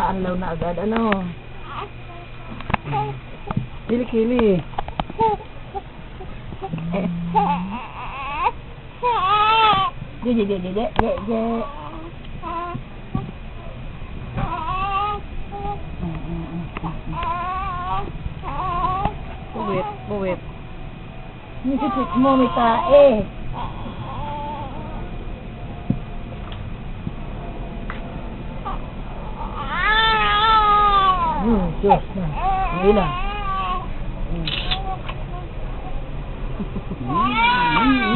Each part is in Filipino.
nag-aanlaw na agad. Ano? Kili-kili. Buwit. Nisipit mo, may tae. Diyos na. Hindi na.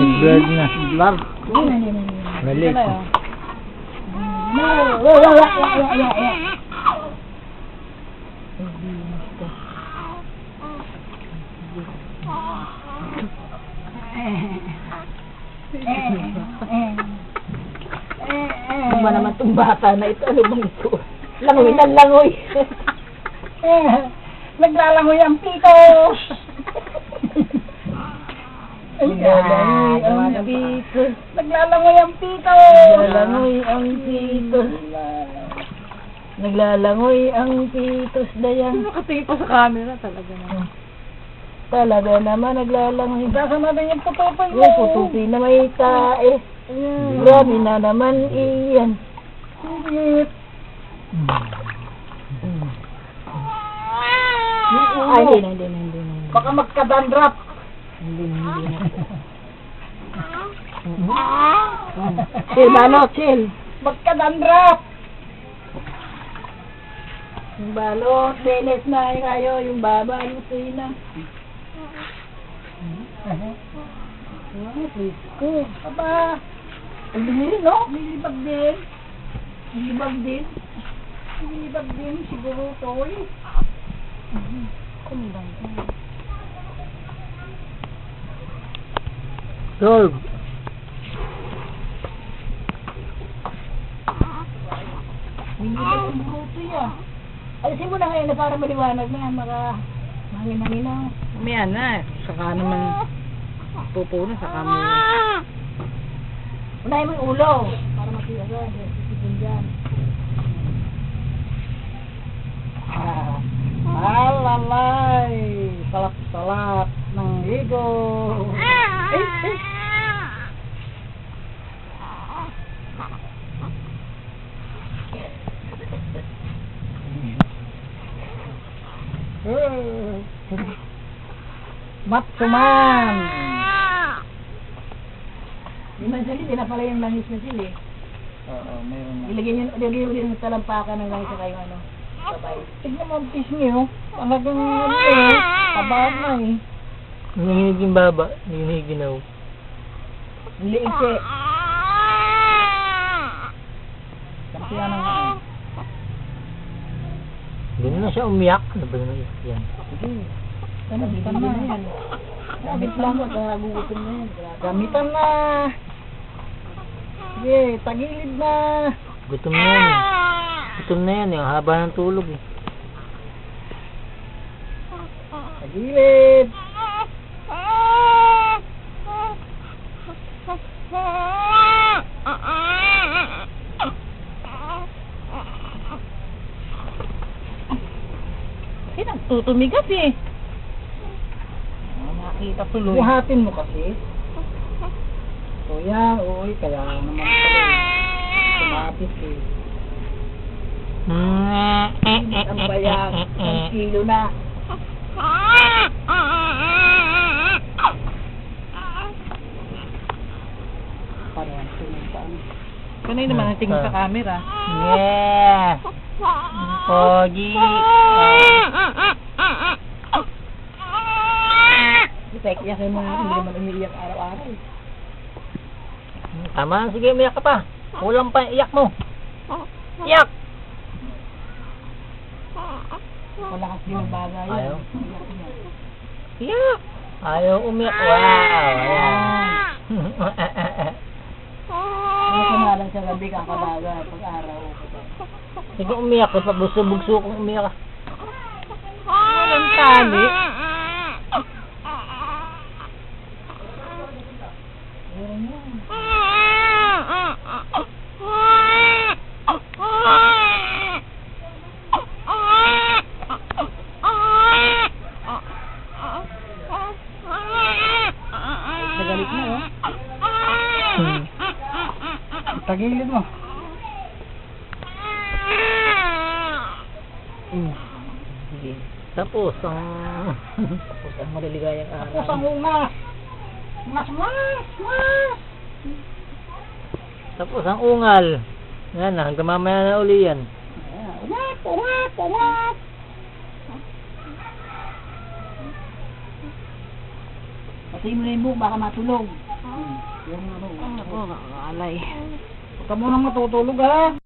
Nag-blurred na. Blurred. Balik. Ano ba naman itong bata na ito? Ano bang ito? Langoy na langoy. Naglalangoy ang pito. Naglalangoy ang pito. Naglalangoy ang pito. Naglalangoy ang pito. Naglalangoy ang pitos dayan. Nakatingin pa sa camera talaga naman. Talaga naman naglalangoy. Kasama na yung putupan niya. Yung putupi na may tae. Grabe na naman iyan. Ay, hindi na. Baka magkadandrap. Hindi na. Chill, balot, chill. Magkadandrap. Yung balot, beles na kayo, yung baba, lutoy na. Ko, aba. Ang binili, no? Nilibag din. Nilibag din. Nilibag din siguro toy. Kumindang ko. Solve. Nilibag yung bruto yan. Alisin mo na ngayon na para maliwanag na, mahangin-hangin na. Mamaya na. Saka naman pupuno sa camera. Unahin mo yung ulo. Para matiwagan. Sisipin dyan. Alalay! Salap-salap ng higo. Macho man! Di man sili, di na pala yung langis na sili. Oo, meron na. Ilagyan nyo yung talampakan ng langis na kayo ano. Sabay. Tignan mo ang fish niyo. Talagang tabahan na eh. Nanginig yung baba. Nanginig ginaw. Ang liig siya. Kampiyan ng ano. Doon na siya umiyak. Ano ba naman yan? Sige. Ano, Gamitan bibili na. na yan. Gamit lang mo, gugutom na yan. Gamitan na. Sige, tagilid na. Gutom na yan eh. Gutom na yan eh. Ang haba ng tulog eh. Tagilid. Tutumigas eh. Nakita tuloy. Buhatin mo kasi. So yan, uy, kaya naman pala. Tumapit eh. Ang bayang, ang kilo na. Parang tumipaan. Kanay naman ang tingin sa camera. Yeah! Pogi! Iyak-iyakin mo, hindi naman umiiyak araw-araw. Tama, sige, umiyak ka pa. Kulang pa, iyak mo. Iyak! Malakas din ang bagay. Ayaw. Iyak! Ayaw umiyak. Wow! Ano kumalang sa gabi kang kalaga pag-araw. Sige, umiyak ka pa. Bugso kung umiyak ka. Walang tali. Sa gilid mo. Sige. Tapos ang tapos ang maliligayang Tapos araw. ang ungas. Mas. Tapos ang ungal. Yan na, hanggang mamaya na uli yan. Ungat. Pati mo na yung buhok, baka matulog. Yung ano. Ako, alay. Huwag ka munang matutulog ha.